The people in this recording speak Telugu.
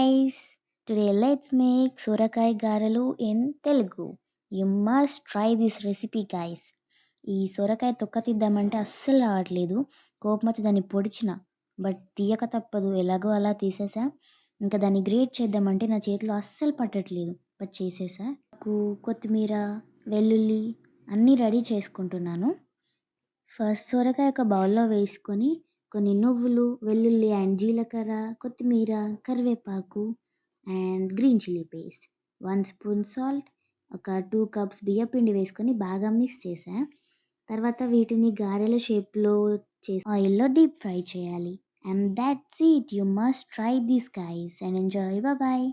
guys, today let's make సొరకాయ గారెలు in Telugu. You must try this recipe guys. ఈ సొరకాయ తొక్క తీద్దామంటే అస్సలు రావట్లేదు. కోపం వచ్చి దాన్ని పొడిచిన బట్ తీయక తప్పదు, ఎలాగో అలా తీసేసా. ఇంకా దాన్ని గ్రేట్ చేద్దామంటే నా చేతిలో అస్సలు పట్టట్లేదు, బట్ చేసేసా. కొత్తిమీర, వెల్లుల్లి అన్నీ రెడీ చేసుకుంటున్నాను. ఫస్ట్ సొరకాయ ఒక బౌల్లో వేసుకొని కొన్ని నువ్వులు, వెల్లుల్లి అండ్ జీలకర్ర, కొత్తిమీర, కరివేపాకు and green chilli paste, 1 spoon salt, ఒక 2 కప్స్ బియ్యపిండి వేసుకొని బాగా మిక్స్ చేసా. తర్వాత వీటిని గారెల షేప్లో చేసి ఆయిల్లో డీప్ ఫ్రై చేయాలి. And that's it. You must try this guys and enjoy. Bye.